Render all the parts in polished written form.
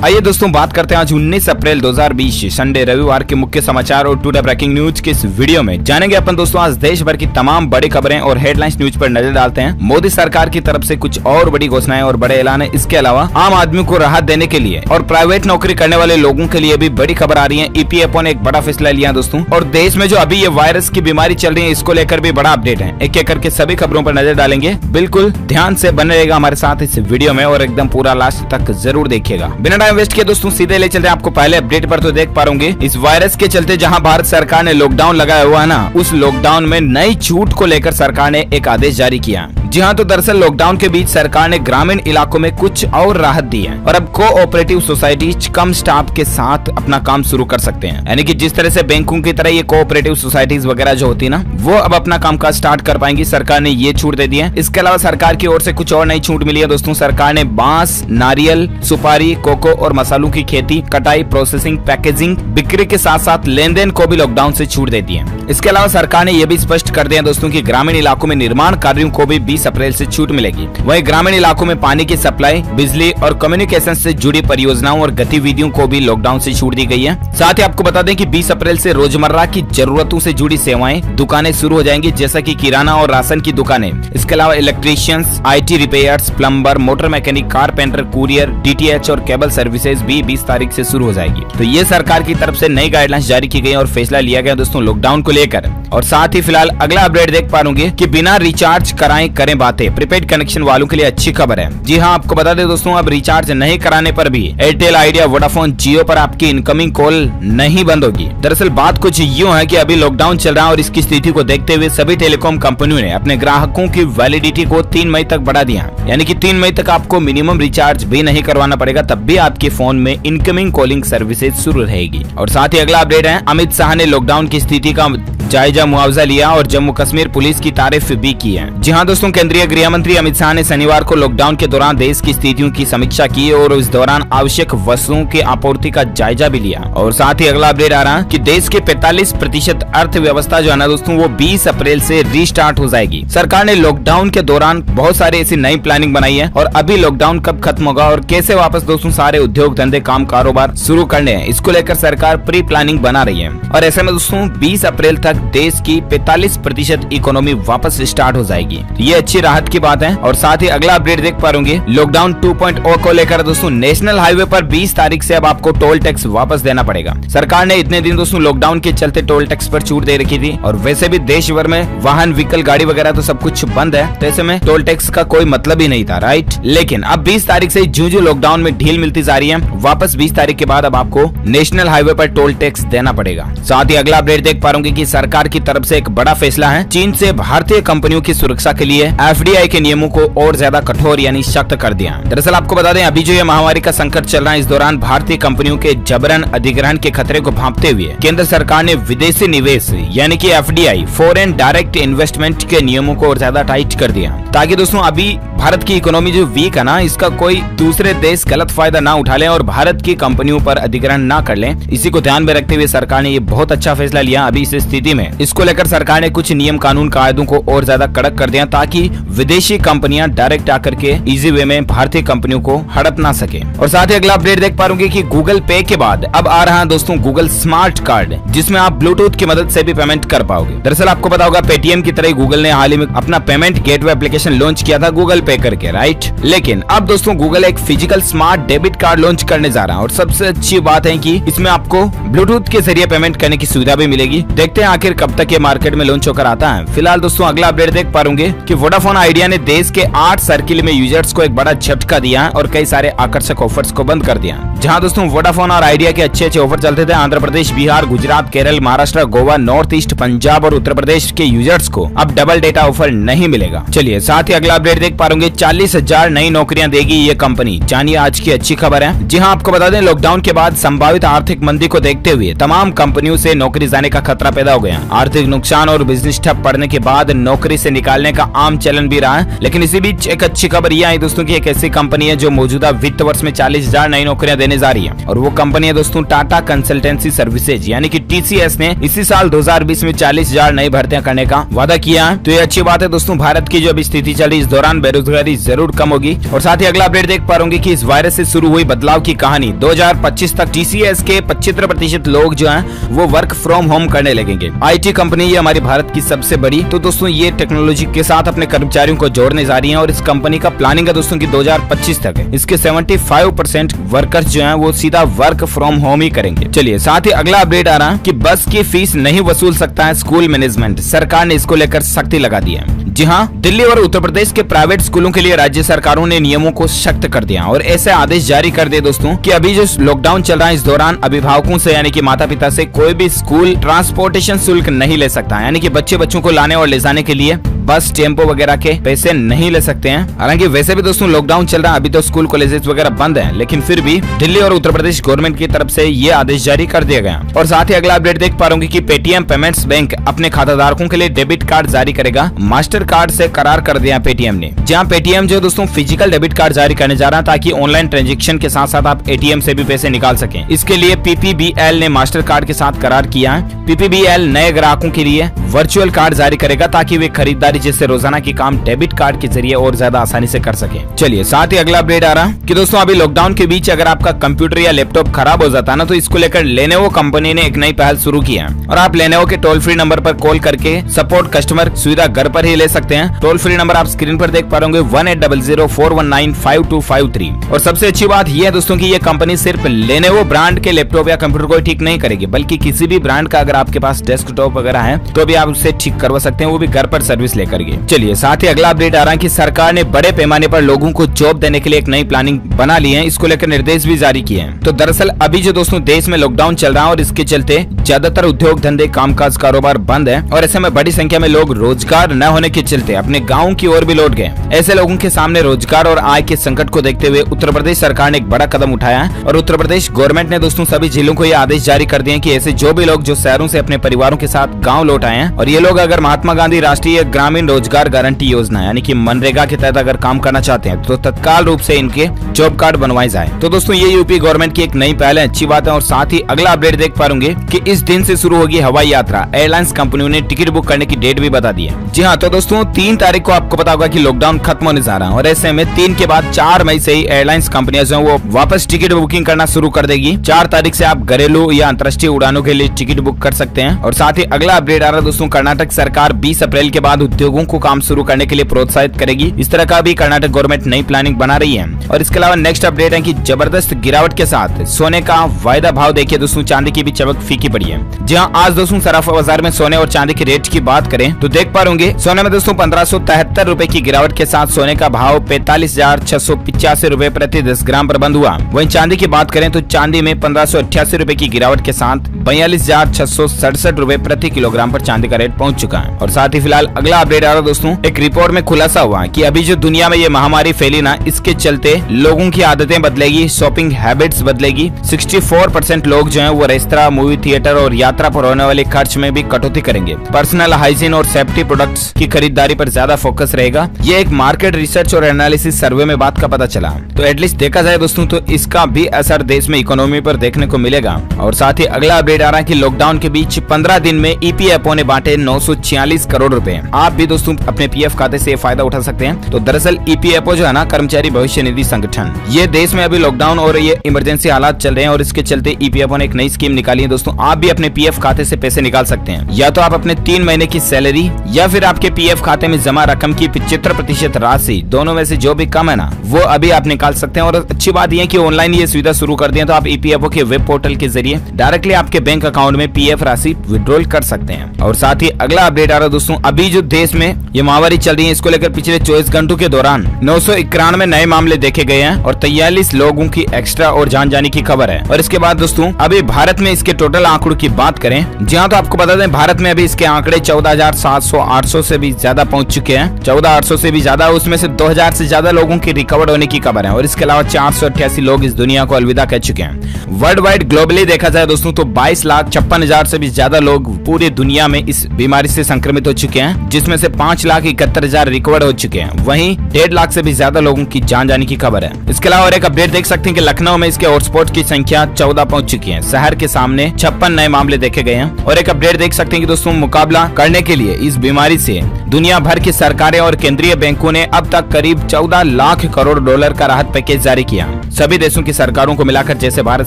आइए दोस्तों बात करते हैं आज 19 अप्रैल 2020 संडे रविवार के मुख्य समाचार और टुडे ब्रेकिंग न्यूज के इस वीडियो में जानेंगे अपन दोस्तों आज देश भर की तमाम बड़ी खबरें और हेडलाइंस न्यूज पर नजर डालते हैं। मोदी सरकार की तरफ से कुछ और बड़ी घोषणाएं और बड़े ऐलान है। इसके अलावा आम आदमी को राहत देने के लिए और प्राइवेट नौकरी करने वाले लोगों के लिए भी बड़ी खबर आ रही है। ईपीएफओ ने एक बड़ा फैसला लिया दोस्तों, और देश में जो अभी ये वायरस की बीमारी चल रही है इसको लेकर भी बड़ा अपडेट है। एक एक करके सभी खबरों पर नजर डालेंगे। बिल्कुल ध्यान से बने रहेगा हमारे साथ इस वीडियो में और एकदम पूरा लास्ट तक जरूर देखिएगा। बिना टाइम वेस्ट किए दोस्तों सीधे ले चलते हैं आपको पहले अपडेट पर। तो देख पा रहे होंगे इस वायरस के चलते जहां भारत सरकार ने लॉकडाउन लगाया हुआ है ना, उस लॉकडाउन में नई छूट को लेकर सरकार ने एक आदेश जारी किया। जी हाँ, तो दरअसल लॉकडाउन के बीच सरकार ने ग्रामीण इलाकों में कुछ और राहत दी है और अब कोऑपरेटिव सोसाइटीज कम स्टाफ के साथ अपना काम शुरू कर सकते हैं। यानी कि जिस तरह से बैंकों की तरह ये कोऑपरेटिव सोसाइटीज वगैरह जो होती है ना, वो अब अपना कामकाज स्टार्ट कर पाएंगी। सरकार ने ये छूट दे दी है। इसके अलावा सरकार की ओर से कुछ और नई छूट मिली है दोस्तों। सरकार ने बांस, नारियल, सुपारी, कोको और मसालों की खेती, कटाई, प्रोसेसिंग, पैकेजिंग, बिक्री के साथ साथ लेन देन को भी लॉकडाउन से छूट दे दी है। इसके अलावा सरकार ने यह भी स्पष्ट कर दिया दोस्तों कि ग्रामीण इलाकों में निर्माण कार्यों को भी 20 अप्रैल से छूट मिलेगी। वहीं ग्रामीण इलाकों में पानी की सप्लाई, बिजली और कम्युनिकेशन से जुड़ी परियोजनाओं और गतिविधियों को भी लॉकडाउन से छूट दी गई है। साथ ही आपको बता दें कि 20 अप्रैल से रोजमर्रा की जरूरतों से जुड़ी सेवाएं, दुकानें शुरू हो जाएंगी, जैसा कि किराना और राशन की दुकानें। इसके अलावा electricians, IT repairs, plumber, motor mechanic, carpenter, courier, DTH और केबल सर्विसेज भी 20 तारीख से शुरू हो जाएगी। तो ये सरकार की तरफ से नई गाइडलाइंस जारी की गई और फैसला लिया गया दोस्तों लॉकडाउन को लेकर। और साथ ही फिलहाल अगला अपडेट देख पा रहे कि बिना रिचार्ज कराएं करें बातें। प्रीपेड कनेक्शन वालों के लिए अच्छी खबर है। जी हाँ, आपको बता दें दोस्तों अब रिचार्ज नहीं कराने पर भी एयरटेल, आइडिया, वोडाफोन, जियो पर आपकी इनकमिंग कॉल नहीं बंद होगी। दरअसल बात कुछ यूं है कि अभी लॉकडाउन चल रहा है और इसकी स्थिति को देखते हुए सभी टेलीकॉम कंपनियों ने अपने ग्राहकों की वैलिडिटी को 3 मई तक बढ़ा दिया। यानी कि 3 मई तक आपको मिनिमम रिचार्ज भी नहीं करवाना पड़ेगा, तब भी आपके फोन में इनकमिंग कॉलिंग सर्विसेज शुरू रहेगी। और साथ ही अगला अपडेट है, अमित शाह ने लॉकडाउन की स्थिति का जायजा मुआवजा लिया और जम्मू कश्मीर पुलिस की तारीफ भी की है। जी हाँ दोस्तों, केंद्रीय गृह मंत्री अमित शाह ने शनिवार को लॉकडाउन के दौरान देश की स्थितियों की समीक्षा की और इस दौरान आवश्यक वस्तुओं की आपूर्ति का जायजा भी लिया। और साथ ही अगला अपडेट आ रहा है कि देश के 45% अर्थव्यवस्था जो है ना दोस्तों, वो 20 अप्रैल से रीस्टार्ट हो जाएगी। सरकार ने लॉकडाउन के दौरान बहुत सारी ऐसी नई प्लानिंग बनाई है और अभी लॉकडाउन कब खत्म होगा और कैसे वापस दोस्तों सारे उद्योग धंधे, काम कारोबार शुरू करने हैं, इसको लेकर सरकार प्री प्लानिंग बना रही है। और ऐसे में दोस्तों 20 अप्रैल तक देश की 45% इकोनॉमी वापस स्टार्ट हो जाएगी। ये अच्छी राहत की बात है। और साथ ही अगला अपडेट देख पा रहे लॉकडाउन 2.0 को लेकर दोस्तों नेशनल हाईवे पर 20 तारीख से अब आपको टोल टैक्स वापस देना पड़ेगा। सरकार ने इतने दिन दोस्तों लॉकडाउन के चलते टोल टैक्स पर छूट दे रखी थी और वैसे भी देश भर में वाहन, व्हीकल, गाड़ी वगैरह तो सब कुछ बंद है, तो ऐसे में टोल टैक्स का कोई मतलब ही नहीं था, राइट। लेकिन अब 20 तारीख से जो लॉकडाउन में ढील मिलती जा रही है, वापस 20 तारीख के बाद अब आपको नेशनल हाईवे पर टोल टैक्स देना पड़ेगा। साथ ही अगला अपडेट देख पा रहे कि सरकार की तरफ से एक बड़ा फैसला है। चीन से भारतीय कंपनियों की सुरक्षा के लिए FDI के नियमों को और ज्यादा कठोर यानी सख्त कर दिया। दरअसल आपको बता दें अभी जो ये महामारी का संकट चल रहा है, इस दौरान भारतीय कंपनियों के जबरन अधिग्रहण के खतरे को भांपते हुए केंद्र सरकार ने विदेशी निवेश यानी कि FDI, फॉरेन डायरेक्ट इन्वेस्टमेंट के नियमों को और ज्यादा टाइट कर दिया, ताकि दोस्तों अभी भारत की इकोनॉमी जो वीक है ना, इसका कोई दूसरे देश गलत फायदा ना उठा ले और भारत की कंपनियों पर अधिग्रहण ना कर ले। इसी को ध्यान में रखते हुए सरकार ने ये बहुत अच्छा फैसला लिया। अभी इस स्थिति में इसको लेकर सरकार ने कुछ नियम, कानून, कायदों को और ज्यादा कड़क कर दिया, ताकि विदेशी कंपनियां डायरेक्ट आकर के इजी वे में भारतीय कंपनियों को हड़प ना सके। और साथ ही अगला अपडेट देख पा रहे कि गूगल पे के बाद अब आ रहा है दोस्तों गूगल स्मार्ट कार्ड, जिसमें आप ब्लूटूथ की मदद से भी पेमेंट कर पाओगे। दरअसल आपको पता होगा पेटीएम की तरह गूगल ने हाल ही में अपना पेमेंट गेटवे एप्लीकेशन लॉन्च किया था गूगल पे करके, राइट। लेकिन अब दोस्तों गूगल एक physical smart debit card launch करने जा रहा है और सबसे अच्छी बात है कि इसमें आपको ब्लूटूथ के जरिए पेमेंट करने की सुविधा भी मिलेगी। देखते हैं आखिर कब तक ये मार्केट में लॉन्च होकर आता है। फिलहाल दोस्तों अगला अपडेट देख पा रहे कि वोडाफोन आइडिया ने देश के 8 सर्किल में यूजर्स को एक बड़ा झटका दिया और कई सारे आकर्षक ऑफर्स को बंद कर दिया। जहां दोस्तों वोडाफोन और आइडिया के अच्छे ऑफर चलते थे, आंध्र प्रदेश, बिहार, गुजरात, केरल, महाराष्ट्र, गोवा, नॉर्थ ईस्ट, पंजाब और उत्तर प्रदेश के यूजर्स को अब डबल डेटा ऑफर नहीं मिलेगा। चलिए साथ ही अगला अपडेट देख पा रहे 40,000 नई नौकरियां देगी ये कंपनी। जानिए आज की अच्छी खबर है। जी हाँ, आपको बता दें लॉकडाउन के बाद संभावित आर्थिक मंदी को देखते हुए तमाम कंपनियों से नौकरी जाने का खतरा पैदा हो गया। आर्थिक नुकसान और बिजनेस ठप पड़ने के बाद नौकरी से निकालने का आम चलन भी रहा है। लेकिन इसी बीच एक अच्छी खबर यह आई दोस्तों की एक ऐसी कंपनी है जो मौजूदा वित्त वर्ष में 40,000 नई नौकरियां देने जा रही है, और वो कंपनी है दोस्तों टाटा कंसल्टेंसी सर्विसेज यानी कि TCS ने इसी साल 2020 में 40,000 नई भर्तियां करने का वादा किया है। तो ये अच्छी बात है दोस्तों। भारत की जो अभी स्थिति चल रही है इस दौरान बेरोजगारी जरूर कम होगी। और साथ ही अगला अपडेट देख पा रहे कि इस वायरस से शुरू हुई बदलाव की कहानी 2025 तक TCS के 75% लोग जो हैं वो वर्क फ्रॉम होम करने लगेंगे। IT कंपनी ये हमारी भारत की सबसे बड़ी, तो दोस्तों ये टेक्नोलॉजी के साथ अपने कर्मचारियों को जोड़ने जा रही है, और इस कंपनी का प्लानिंग है दोस्तों की 2025 तक है इसके 75% वर्कर्स जो हैं वो सीधा वर्क फ्रॉम होम ही करेंगे। चलिए साथ ही अगला अपडेट आ रहा है कि बस की फीस नहीं वसूल सकता है स्कूल मैनेजमेंट, सरकार ने इसको लेकर सख्ती लगा दी है। जी हाँ, दिल्ली और उत्तर प्रदेश के प्राइवेट स्कूलों के लिए राज्य सरकारों ने नियमों को सख्त कर दिया और ऐसे आदेश जारी कर दिए दोस्तों कि अभी जो लॉकडाउन चल रहा है इस दौरान अभिभावकों से यानी कि माता पिता से कोई भी स्कूल ट्रांसपोर्टेशन शुल्क नहीं ले सकता, यानी कि बच्चों को लाने और ले जाने के लिए बस टेम्पो वगैरह के पैसे नहीं ले सकते हैं। हालांकि वैसे भी दोस्तों लॉकडाउन चल रहा है, अभी तो स्कूल कॉलेजेस वगैरह बंद हैं, लेकिन फिर भी दिल्ली और उत्तर प्रदेश गवर्नमेंट की तरफ से ये आदेश जारी कर दिया गया। और साथ ही अगला अपडेट देख पा रहे कि पेटीएम पेमेंट्स बैंक अपने खाताधारकों के लिए डेबिट कार्ड जारी करेगा। मास्टर कार्ड से करार कर दिया पेटीएम ने, जहाँ पेटीएम जो दोस्तों फिजिकल डेबिट कार्ड जारी करने जा रहा है ताकि ऑनलाइन ट्रांजेक्शन के साथ साथ आप ATM से भी पैसे निकाल सकें। इसके लिए PPBL ने मास्टर कार्ड के साथ करार किया है। PPBL नए ग्राहकों के लिए वर्चुअल कार्ड जारी करेगा ताकि वे खरीदारी जैसे रोजाना की काम डेबिट कार्ड के जरिए और ज्यादा आसानी से कर सके। चलिए साथ ही अगला अपडेट आ रहा है कि दोस्तों अभी लॉकडाउन के बीच अगर आपका कंप्यूटर या लैपटॉप खराब हो जाता है ना, तो इसको लेकर लेनोवो कंपनी ने एक नई पहल शुरू की है, और आप लेनोवो के टोल फ्री नंबर पर कॉल करके सपोर्ट कस्टमर सुविधा घर पर ही ले सकते हैं। टोल फ्री नंबर आप स्क्रीन पर देख पा रहे होंगे 180041952253। और सबसे अच्छी बात यह है दोस्तों की ये कंपनी सिर्फ लेनोवो ब्रांड के लैपटॉप या कंप्यूटर को ठीक नहीं करेगी, बल्कि किसी भी ब्रांड का अगर आपके पास डेस्कटॉप वगैरह है तो भी आप उससे ठीक करवा सकते हैं, वो भी घर पर सर्विस लेकर के। चलिए साथ ही अगला अपडेट आ रहा है कि सरकार ने बड़े पैमाने पर लोगों को जॉब देने के लिए एक नई प्लानिंग बना ली है, इसको लेकर निर्देश भी जारी किए हैं। तो दरअसल अभी जो दोस्तों देश में लॉकडाउन चल रहा है और इसके चलते ज्यादातर उद्योग धंधे कामकाज कारोबार बंद है, और ऐसे में बड़ी संख्या में लोग रोजगार न होने के चलते अपने गाँव की ओर भी लौट गए। ऐसे लोगों के सामने रोजगार और आय के संकट को देखते हुए उत्तर प्रदेश सरकार ने एक बड़ा कदम उठाया है, और उत्तर प्रदेश गवर्नमेंट ने दोस्तों सभी जिलों को यह आदेश जारी कर दिए कि ऐसे जो भी लोग जो शहरों से अपने परिवारों के साथ गाँव लौट आए हैं, और ये लोग अगर महात्मा गांधी राष्ट्रीय ग्रामीण रोजगार गारंटी योजना यानी कि मनरेगा के तहत अगर काम करना चाहते हैं तो तत्काल रूप से इनके जॉब कार्ड बनवाए जाए। तो दोस्तों ये यूपी गवर्नमेंट की एक नई पहल है, अच्छी बात है। और साथ ही अगला अपडेट देख पा रहे कि इस दिन से शुरू होगी हवाई यात्रा। एयरलाइंस कंपनियों ने टिकट बुक करने की डेट भी बता दी है। जी हाँ, तो दोस्तों 3 तारीख को आपको पता होगा कि लॉकडाउन खत्म होने जा रहा है, और ऐसे में 3 के बाद 4 मई से ही एयरलाइंस कंपनियां जो वो वापस टिकट बुकिंग करना शुरू कर देगी। 4 तारीख से आप घरेलू या अंतर्राष्ट्रीय उड़ानों के लिए टिकट बुक कर सकते हैं। और साथ ही अगला अपडेट आ रहा है दोस्तों, कर्नाटक सरकार 20 अप्रैल के बाद उद्योगों को काम शुरू करने के लिए प्रोत्साहित करेगी। इस तरह का भी कर्नाटक गवर्नमेंट नई प्लानिंग बना रही है। और इसके अलावा नेक्स्ट अपडेट है कि जबरदस्त गिरावट के साथ सोने का वायदा भाव देखिए दोस्तों, चांदी की भी चमक फीकी पड़ी है। जहां आज दोस्तों सराफा बाजार में सोने और चांदी के रेट की बात करें तो देख पा रहे सोने में दोस्तों 1573 रुपए की गिरावट के साथ सोने का भाव 45,685 रुपए प्रति 10 ग्राम पर बंद हुआ। वहीं चांदी की बात करें तो चांदी में 1588 रुपए की गिरावट के साथ 42,667 रुपए प्रति किलोग्राम पर चांदी का रेट पहुंच चुका है। और साथ ही फिलहाल अगला अपडेट आ रहा दोस्तों, एक रिपोर्ट में खुलासा हुआ कि अभी जो दुनिया में ये महामारी फैली ना, इसके चलते लोगों की आदतें बदलेगी, शॉपिंग हैबिट्स बदलेगी। 64% लोग जो हैं वो रेस्तरां, मूवी थिएटर और यात्रा पर होने वाले खर्च में भी कटौती करेंगे। पर्सनल हाइजीन और सेफ्टी प्रोडक्ट्स की खरीदारी पर ज्यादा फोकस रहेगा। ये एक मार्केट रिसर्च और एनालिसिस सर्वे में बात का पता चला। तो एटलीस्ट देखा जाए दोस्तों तो इसका भी असर देश में इकोनॉमी पर देखने को मिलेगा। और साथ ही अगला अपडेट आ रहा है कि लॉकडाउन के बीच 15 दिन में EPFO ने बांटे 946 करोड़ रुपए। आप भी दोस्तों अपने PF खाते से फायदा उठा सकते हैं। तो दरअसल EPFO जो है ना, कर्मचारी भविष्य निधि संगठन, ये देश में अभी लॉकडाउन और ये इमरजेंसी हालात चल रहे हैं और इसके चलते EPFO ने एक नई स्कीम निकाली है दोस्तों। आप भी अपने PF खाते से पैसे निकाल सकते हैं, या तो आप अपने 3 महीने की सैलरी या फिर आपके PF खाते में जमा रकम की 75% राशि, दोनों में से जो भी कम है ना वो अभी आप निकाल सकते हैं। और अच्छी बात यह है कि ऑनलाइन ये सुविधा शुरू कर दी है, तो आप EPFO के वेब पोर्टल के जरिए डायरेक्टली आपके बैंक अकाउंट में PF राशि विड्रॉल कर सकते हैं। और साथ ही अगला अपडेट आ रहा है दोस्तों, अभी जो देश में ये महामारी चल रही है इसको लेकर पिछले 24 घंटों के दौरान 991 नए मामले देखे गए हैं और 43 लोगों की एक्स्ट्रा और जान जाने की खबर है। और इसके बाद दोस्तों अभी भारत में इसके टोटल आंकड़ों की बात करें, जहां तो आपको बता दें भारत में अभी इसके आंकड़े 14,700-800 से भी ज्यादा पहुंच चुके हैं। 14,800 से भी ज्यादा, उसमें से 2,000 से ज्यादा लोगों की रिकवर होने की खबर है। और इसके अलावा 488 लोग इस दुनिया को अलविदा कह चुके हैं। वर्ल्ड वाइड ग्लोबली देखा जाए दोस्तों तो 22,56,000 से भी ज्यादा लोग पूरी दुनिया में इस बीमारी से संक्रमित हो चुके हैं, जिसमें जिसमें से 5,71,000 रिकवर हो चुके हैं। वहीं 1.5 लाख से भी ज्यादा लोगों की जान जाने की खबर है। इसके अलावा और एक अपडेट देख सकते हैं कि लखनऊ में इसके हॉटस्पॉट की संख्या 14 पहुंच चुकी है। शहर के सामने 56 नए मामले देखे गए हैं। और एक अपडेट देख सकते हैं कि दोस्तों मुकाबला करने के लिए इस बीमारी से दुनिया भर की सरकारें और केंद्रीय बैंकों ने अब तक करीब 14 लाख करोड़ डॉलर का राहत पैकेज जारी किया। सभी देशों की सरकारों को मिलाकर, जैसे भारत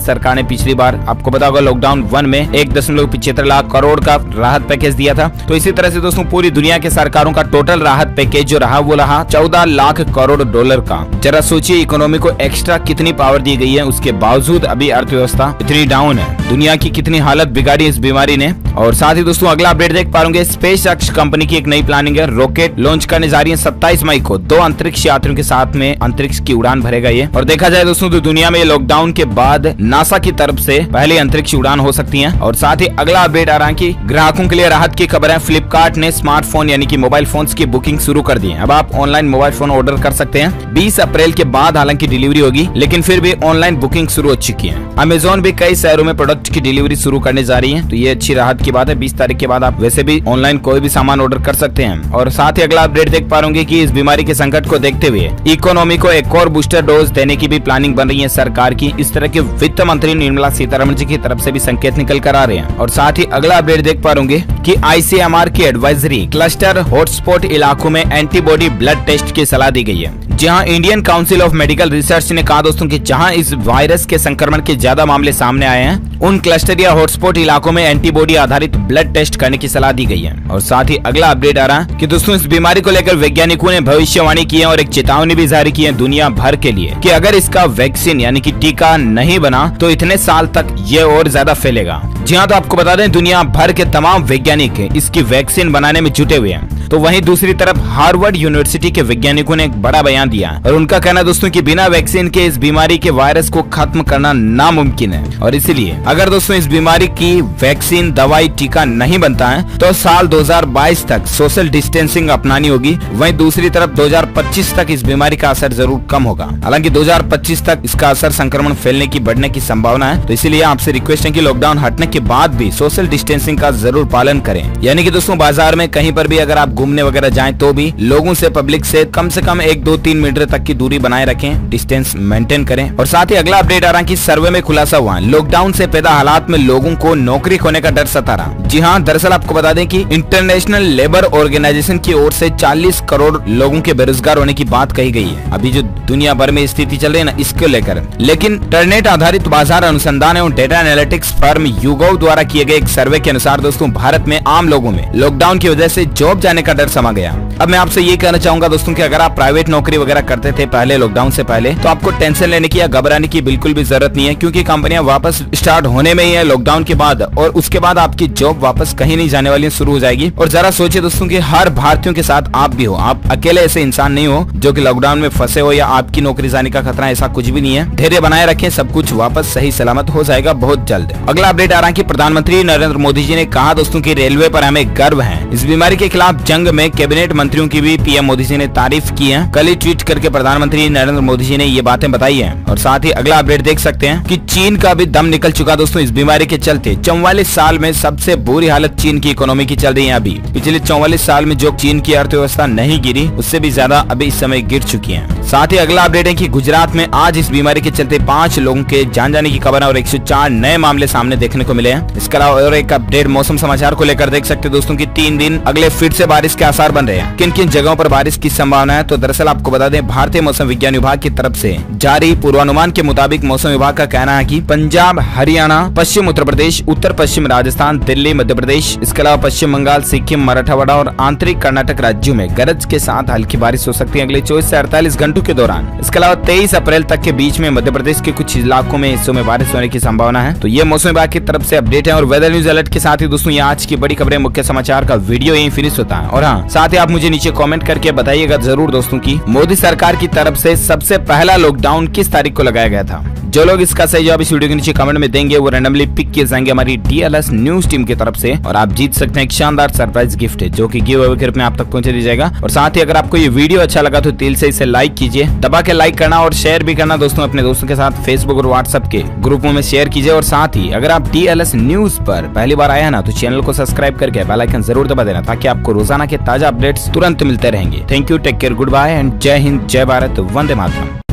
सरकार ने पिछली बार आपको पता होगा लॉकडाउन 1 में 1.75 लाख करोड़ का राहत पैकेज दिया था, तो इसी तरह से दोस्तों पूरी दुनिया के सरकारों का टोटल राहत पैकेज जो रहा वो रहा 14 लाख करोड़ डॉलर का। जरा सोचिए इकोनॉमी को एक्स्ट्रा कितनी पावर दी गई है, उसके बावजूद अभी अर्थव्यवस्था इतनी डाउन है। दुनिया की कितनी हालत बिगाड़ी इस बीमारी ने। और साथ ही दोस्तों अगला अपडेट देख पाओगे, स्पेस एक्स कंपनी की एक नई प्लानिंग है। रॉकेट लॉन्च करने जा रही है 27 मई को 2 अंतरिक्ष यात्रियों के साथ में अंतरिक्ष की उड़ान भरेगा ये। और देखा जाए दोस्तों तो दुनिया में लॉकडाउन के बाद नासा की तरफ से पहले अंतरिक्ष उड़ान हो सकती है। और साथ ही अगला अपडेट आ रहा है कि ग्राहकों के लिए राहत की खबर है। फ्लिपकार्ट ने स्मार्टफोन यानी कि मोबाइल फोन्स की बुकिंग शुरू कर दी है। अब आप ऑनलाइन मोबाइल फोन ऑर्डर कर सकते हैं। 20 अप्रैल के बाद हालांकि डिलीवरी होगी, लेकिन फिर भी ऑनलाइन बुकिंग शुरू हो चुकी है। अमेजोन भी कई शहरों में प्रोडक्ट की डिलीवरी शुरू करने जा रही है, तो ये अच्छी राहत की बात है। 20 तारीख के बाद आप वैसे भी ऑनलाइन कोई भी सामान ऑर्डर कर सकते हैं। और साथ ही अगला अपडेट देख पाओगे कि इस बीमारी के संकट को देखते हुए इकोनॉमी को एक और बूस्टर डोज देने की भी प्लानिंग बन रही है सरकार की। इस तरह के वित्त मंत्री निर्मला सीतारमण जी की तरफ से भी संकेत निकल कर आ रहे हैं। और साथ ही अगला अपडेट देख पाओगे कि ICMR की एडवाइजरी क्लस्टर हॉटस्पॉट इलाकों में एंटीबॉडी ब्लड टेस्ट की सलाह दी गई है। जहां Indian council of medical research ने कहा दोस्तों कि जहां इस वायरस के संक्रमण के ज्यादा मामले सामने आए हैं, उन क्लस्टर या हॉटस्पॉट इलाकों में एंटीबॉडी आधारित ब्लड टेस्ट करने की सलाह दी गई है। और साथ ही अगला अपडेट आ रहा है कि दोस्तों इस बीमारी को लेकर वैज्ञानिकों ने भविष्यवाणी की है और एक चेतावनी भी जारी की है दुनिया भर के लिए कि अगर इसका वैक्सीन यानी कि टीका नहीं बना तो इतने साल तक ये और ज्यादा फैलेगा। जी हाँ, तो आपको बता दें दुनिया भर के तमाम वैज्ञानिक इसकी वैक्सीन बनाने में जुटे हुए हैं। तो वहीं दूसरी तरफ हार्वर्ड यूनिवर्सिटी के वैज्ञानिकों ने एक बड़ा बयान दिया और उनका कहना दोस्तों कि बिना वैक्सीन के इस बीमारी के वायरस को खत्म करना नामुमकिन है। और इसीलिए अगर दोस्तों इस बीमारी की वैक्सीन, दवाई, टीका नहीं बनता है तो साल 2022 तक सोशल डिस्टेंसिंग अपनानी होगी। वहीं दूसरी तरफ 2025 तक इस बीमारी का असर जरूर कम होगा। हालांकि 2025 तक इसका असर संक्रमण फैलने की बढ़ने की संभावना है। तो इसीलिए आपसे रिक्वेस्ट है कि लॉकडाउन हटने के बाद भी सोशल डिस्टेंसिंग का जरूर पालन करें। यानी कि दोस्तों बाजार में कहीं पर भी अगर आप घूमने वगैरह जाएं तो भी लोगों से, पब्लिक से कम 1, 2, 3 मीटर तक की दूरी बनाए रखें, डिस्टेंस मेंटेन करें। और साथ ही अगला अपडेट आ रहा है कि सर्वे में खुलासा हुआ है लॉकडाउन से पैदा हालात में लोगों को नौकरी खोने का डर सता रहा। जी हाँ, दरअसल आपको बता दें कि इंटरनेशनल लेबर ऑर्गेनाइजेशन की ओर से 40 करोड़ लोगों के बेरोजगार होने की बात कही गई है। अभी जो दुनिया भर में स्थिति चल रही है ना, इसको लेकर। लेकिन इंटरनेट आधारित बाजार अनुसंधान एवं डेटा एनालिटिक्स फर्म YouGov द्वारा किए गए एक सर्वे के अनुसार दोस्तों भारत में आम लोगों में लॉकडाउन की वजह से जॉब जाने का डर समा गया। अब मैं आपसे ये कहना चाहूंगा दोस्तों कि अगर आप प्राइवेट नौकरी वगैरह करते थे पहले लॉकडाउन से पहले, तो आपको टेंशन लेने की या घबराने की बिल्कुल भी जरूरत नहीं है, क्योंकि कंपनियां वापस स्टार्ट होने में ही है लॉकडाउन के बाद। और उसके बाद आपकी जॉब वापस कहीं नहीं जाने वाली, शुरू हो जाएगी। और जरा सोचिए दोस्तों कि हर भारतीयों के साथ आप भी हो, आप अकेले ऐसे इंसान नहीं हो जो कि लॉकडाउन में फंसे हो या आपकी नौकरी जाने का खतरा, ऐसा कुछ भी नहीं है। धैर्य बनाए रखें, सब कुछ वापस सही सलामत हो जाएगा बहुत जल्द। अगला अपडेट आ रहा है कि प्रधानमंत्री नरेंद्र मोदी जी ने कहा दोस्तों की रेलवे पर हमें गर्व है। इस बीमारी के खिलाफ जंग में कैबिनेट मंत्रियों की भी पीएम मोदी जी ने तारीफ की है। कल ही ट्वीट करके प्रधानमंत्री नरेंद्र मोदी जी ने ये बातें बताई है। और साथ ही अगला अपडेट देख सकते हैं कि चीन का भी दम निकल चुका दोस्तों इस बीमारी के चलते। 44 साल में सबसे बुरी हालत चीन की इकोनॉमी की चल रही है। अभी पिछले 44 साल में जो चीन की अर्थव्यवस्था नहीं गिरी, उससे भी ज्यादा अभी इस समय गिर चुकी है। साथ ही अगला अपडेट है कि गुजरात में आज इस बीमारी के चलते 5 लोगों के जान जाने की खबर है और 104 नए मामले सामने देखने को मिले हैं। इसके अलावा और एक अपडेट मौसम समाचार को लेकर देख सकते हैं दोस्तों की 3 दिन अगले फिर से बारिश के आसार बन रहे हैं। किन किन जगहों पर बारिश की संभावना है, तो दरअसल आपको बता दें भारतीय मौसम विज्ञान विभाग की तरफ से जारी पूर्वानुमान के मुताबिक मौसम विभाग का कहना है कि पंजाब, हरियाणा, पश्चिम उत्तर प्रदेश, उत्तर पश्चिम राजस्थान, दिल्ली, मध्य प्रदेश, इसके अलावा पश्चिम बंगाल, सिक्किम, मराठवाड़ा और आंतरिक कर्नाटक राज्यों में गरज के साथ हल्की बारिश हो सकती है अगले 24 से 48 घंटों के दौरान। इसके अलावा 23 अप्रैल तक के बीच में मध्य प्रदेश के कुछ इलाकों में हिस्सों में बारिश होने की संभावना है। तो ये मौसम विभाग की तरफ से अपडेट है। और वेदर न्यूज अलर्ट के साथ ही दोस्तों ये आज की बड़ी खबरें, मुख्य समाचार का वीडियो यहीं फिनिश होता है। और हाँ, साथ ही आप मुझे नीचे कमेंट करके बताइएगा जरूर दोस्तों की मोदी सरकार की तरफ से सबसे पहला लॉकडाउन किस तारीख को लगाया गया था। जो लोग इसका सही जवाब इस वीडियो के नीचे कमेंट में देंगे वो रैंडमली पिक किए जाएंगे हमारी DLS न्यूज टीम की तरफ से और आप जीत सकते हैं एक शानदार सरप्राइज गिफ्ट जो कि गिव अवे के रूप में आप तक पहुंचा दिया जाएगा। और साथ ही अगर आपको ये वीडियो अच्छा लगा तो दिल से इसे लाइक कीजिए, दबा के लाइक करना और शेयर भी करना दोस्तों, अपने दोस्तों के साथ फेसबुक और व्हाट्सएप के ग्रुपों में शेयर कीजिए। और साथ ही अगर आप DLS न्यूज पर पहली बार आए हैं ना तो चैनल को सब्सक्राइब करके बेल आइकन जरूर दबा देना ताकि आपको रोजाना के ताजा अपडेट्स तुरंत मिलते रहेंगे। Thank you, take care, good bye and जय हिंद, जय भारत, वंदे मातरम।